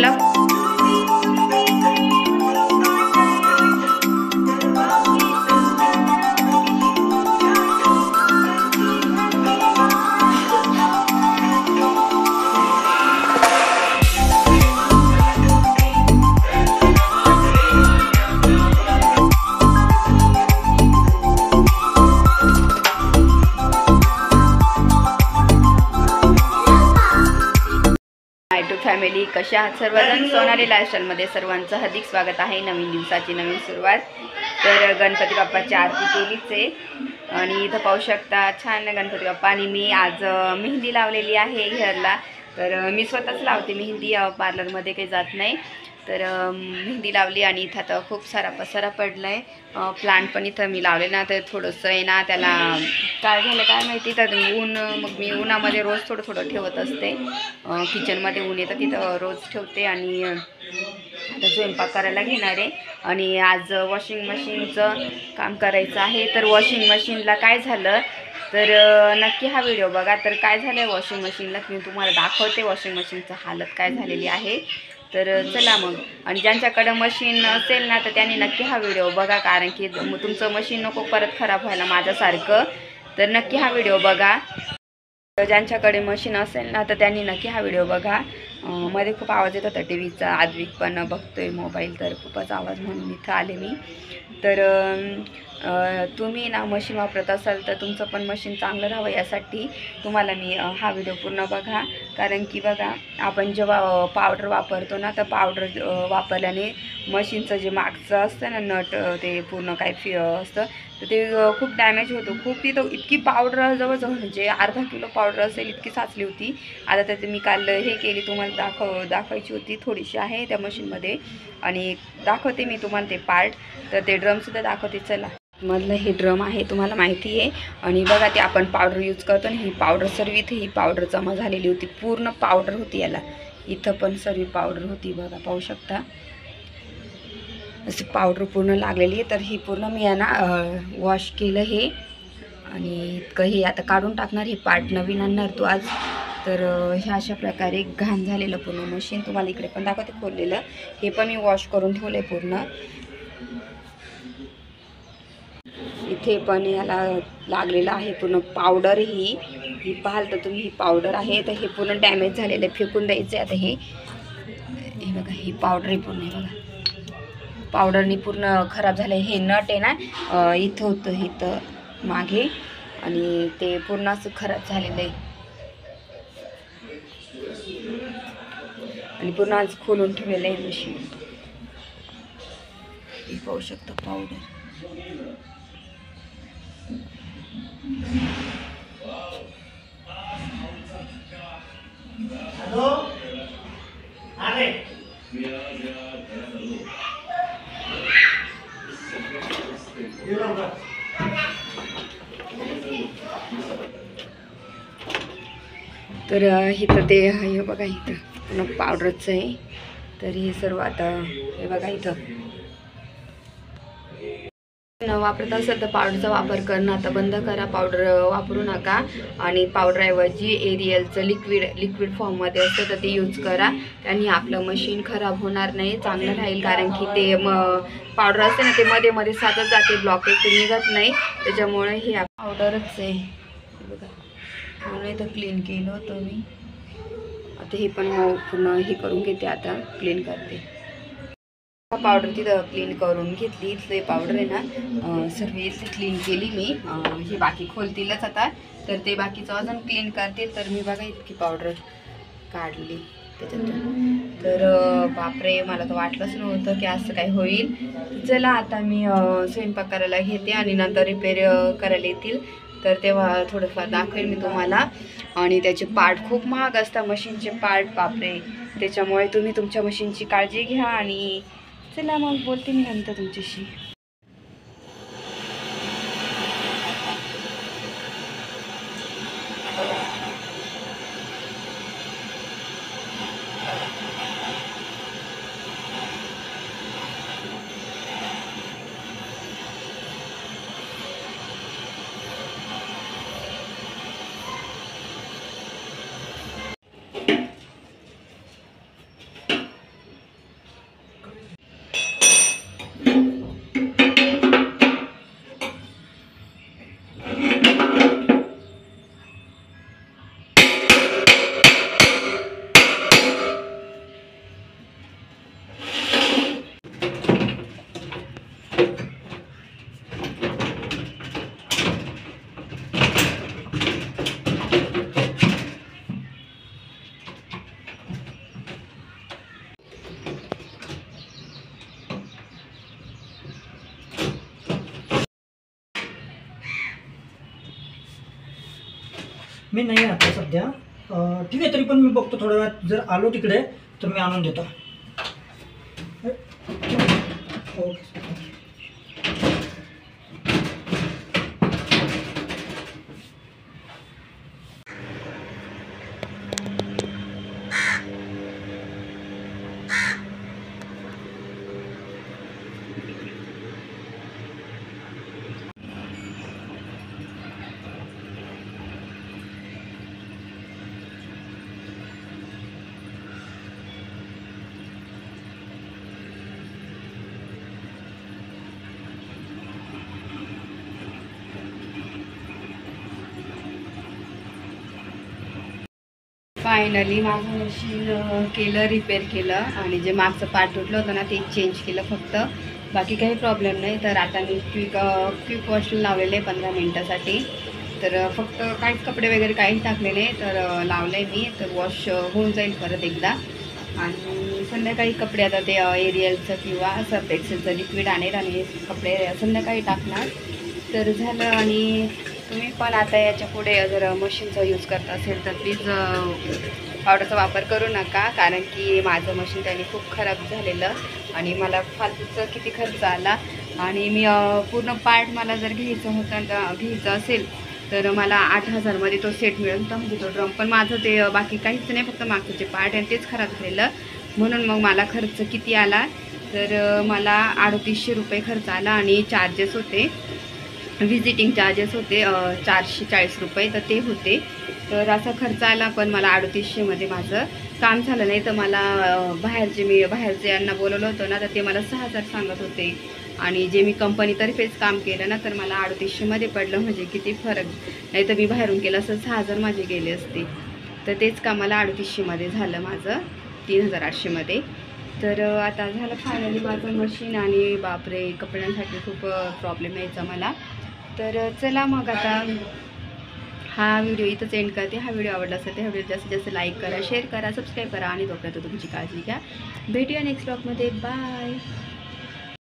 चला फॅमिली, कशा आहात सर्वजण? सोनाली लाईफस्टाईलमध्ये सर्वांचं हार्दिक स्वागत आहे. नवीन दिवसाची नवीन सुरुवात. तर गणपती बाप्पाची आरती केलीच आहे आणि इथं पाहू शकता छान गणपती बाप्पा. आणि मी आज मेहंदी लावलेली आहे हेअरला. तर मी स्वतःच लावते मेहंदी, पार्लरमध्ये काही जात नाही. तर मेहंदी लावली आणि इथं आता खूप सारा पसारा पडला आहे. प्लांट पण इथं मी लावले ना, तर थोडंसं आहे ना त्याला काय झालं काय माहिती. तर ऊन, मग मी उन्हामध्ये रोज थोडं थोडं ठेवत असते. किचनमध्ये ऊन येतं तिथं रोज ठेवते. आणि आता स्वयंपाक करायला घेणार आहे. आणि आज वॉशिंग मशीनचं काम करायचं आहे. तर वॉशिंग मशीनला काय झालं तर नक्की हा व्हिडिओ बघा. तर काय झालं आहे वॉशिंग मशीनला मी तुम्हाला दाखवते. वॉशिंग मशीनचं हालत काय झालेली आहे. तर चला मग. आणि ज्यांच्याकडं मशीन असेल ना तर त्यांनी नक्की हा व्हिडिओ बघा, कारण की तुमचं मशीन नको परत खराब व्हायला माझ्यासारखं. तर नक्की हा व्हिडिओ बघा. ज्यांच्याकडे मशीन असेल ना तर त्यांनी नक्की हा व्हिडिओ बघा. मध्ये खूप आवाज येत होता टी व्हीचा. आद्विक पण बघतोय मोबाईल, तर खूपच आवाज म्हणून इथं आले मी. तर तुम्ही ना मशीन वापरत असाल तर तुमचं पण मशीन चांगलं राहावं यासाठी तुम्हाला मी हा व्हिडिओ पूर्ण बघा. कारण की बघा, आपण जेव्हा पावडर वापरतो ना तर पावडर वापरल्याने मशीनचं जे मागचं असतं ना नट, ते पूर्ण काय असतं तर ते खूप डॅमेज होतं. खूप इतकी पावडर जवळजवळ म्हणजे अर्धा किलो पावडर असेल इतकी साचली होती. आता त्याचे मी काल हे केली, तुम्हाला दाखवायची होती. थोडीशी आहे त्या मशीनमध्ये आणि दाखवते मी तुम्हाला ते पार्ट. तर ते ड्रमसुद्धा दाखवते. चला, मधलं हे ड्रम आहे तुम्हाला माहिती आहे. आणि बघा ते आपण पावडर यूज करतो ना, ही पावडर सर्व इथे ही पावडर जमा झालेली होती. पूर्ण पावडर होती याला. इथं पण सर्व पावडर होती बघा, पाहू शकता असं पावडर पूर्ण लागलेली आहे. तर ही पूर्ण मी यांना वॉश केलं हे. आणि इतकं हे आता काढून टाकणार, हे पार्ट नवीन आणणार तो आज. तर ह्या अशा प्रकारे घाण झालेलं पूर्ण मशीन तुम्हाला इकडे पण दाखवते खोललेलं. हे पण मी वॉश करून ठेवलं आहे पूर्ण. इथे पण याला लागलेलं आहे पूर्ण पावडर. ही पाहाल तर तुम्ही, ही पावडर आहे. तर हे पूर्ण डॅमेज झालेलं आहे, फेकून द्यायचं आहे आता हे बघा. ही पावडर आहे पूर्ण, हे बघा पावडरनी पूर्ण खराब झालं आहे. हे नट आहे ना इथं होतं इथं मागे, आणि ते पूर्ण असं खराब झालेलं आहे. आणि पूर्ण आज खोलून ठेवलेलं आहे मशीन. हे पाहू शकता पावडर. तर इथं ते हे बघा, इथं पूर्ण पावडरचं आहे. तर हे सर्व आता हे बघा इथं वापरत असेल तर पावडरचा वापर करणं आता बंद करा. पावडर वापरू नका. आणि पावडरऐवजी एरियलचं लिक्विड फॉर्ममध्ये असतं तर ते यूज करा. त्यांनी आपलं मशीन खराब होणार नाही, चांगलं राहील. कारण की ते पावडर असते ना ते मध्ये मध्ये साचत जाते, ब्लॉकेज ते निघत नाही. त्याच्यामुळे हे पावडरच आहे बघा. म्हणून इथं क्लीन केलं होतं मी. आता हे पण पूर्ण हे करून घेते, आता क्लीन करते. पावडर तिथं क्लीन करून घेतली. इथले पावडर आहे ना सर्व इथे क्लीन केली मी. हे बाकी खोलतीलच आता, तर ते बाकीचं अजून क्लीन करतील. तर मी बघा इतकी पावडर काढली त्याच्यातून. तर बापरे, मला तर वाटलंच नव्हतं की असं काय होईल. चला आता मी स्वयंपाक करायला घेते आणि नंतर रिपेअर करायला येतील तर तेव्हा थोडंफार दाखवेल मी तुम्हाला. आणि त्याचे पार्ट खूप महाग असतात मशीनचे पार्ट, बापरे. त्याच्यामुळे तुम्ही तुमच्या मशीनची काळजी घ्या. आणि चला मग बोलते मी नंतर तुमच्याशी. मी नाही आता सध्या. ठीक आहे, तरी पण मी बघतो थोड्या वेळात, जर आलो तिकडे तर मी आणून देतो. ओके. फायनली माझं मशीन केलं, रिपेअर केलं आणि जे मागचं पार्ट तुटलं होतं ना ते चेंज केलं फक्त, बाकी काही प्रॉब्लेम नाही. तर आता मी क्विक वॉश लावलेले 15 मिनटासाठी. तर फक्त काहीच कपडे वगैरे काहीच टाकले नाही, तर लावलं आहे मी. तर वॉश होऊन जाईल परत एकदा. आणि संध्याकाळी कपडे आता ते एरियलचं किंवा सर्फ एक्सेलचं लिक्विड आणेल आणि कपडे संध्याकाळी टाकणार. तर झालं. आणि तुम्ही पण आता याच्या पुढे जर मशीनचा यूज करत असेल तर प्लीज पावडरचा वापर करू नका, कारण की माझं मशीन त्याने खूप खराब झालेलं आणि मला फालतूचा किती खर्च आला. आणि मी पूर्ण पार्ट मला जर घ्यायचं असेल तर मला 8,000मध्ये तो सेट मिळून तर म्हणजे तो ड्रम. पण माझं ते बाकी काहीच नाही, फक्त मागचे पार्ट आणि तेच खराब झालेलं. म्हणून मग मला खर्च किती आला तर मला 3800 रुपये खर्च आला आणि चार्जेस होते, व्हिजिटिंग चार्जेस होते 440 रुपये, तर ते होते. तर असा खर्च आला. पण मला 3800मध्ये माझं काम झालं नाही. तर मला बाहेरचे यांना बोलवलं होतं ना, तर ते मला 6,000 सांगत होते. आणि जे मी कंपनीतर्फेच काम केलं ना, तर मला 3800मध्ये पडलं. म्हणजे किती फरक. नाही तर मी बाहेरून केलं असं 6,000 माझे गेले असते. तर तेच काम मला 3800मध्ये झालं माझं, 3,800मध्ये. तर आता झालं फायनली माझं मशीन. आणि बापरे, कपड्यांसाठी खूप प्रॉब्लेम यायचा मला. तर चला मग आता हा व्हिडिओ इथंच एंड करते. हा व्हिडिओ आवडला असेल तर हा व्हिडिओ जास्तीत जास्त लाईक करा, शेअर करा, सबस्क्राईब करा आणि तोपर्यंत तुमची काळजी घ्या. भेटूया नेक्स्ट ब्लॉगमध्ये. बाय.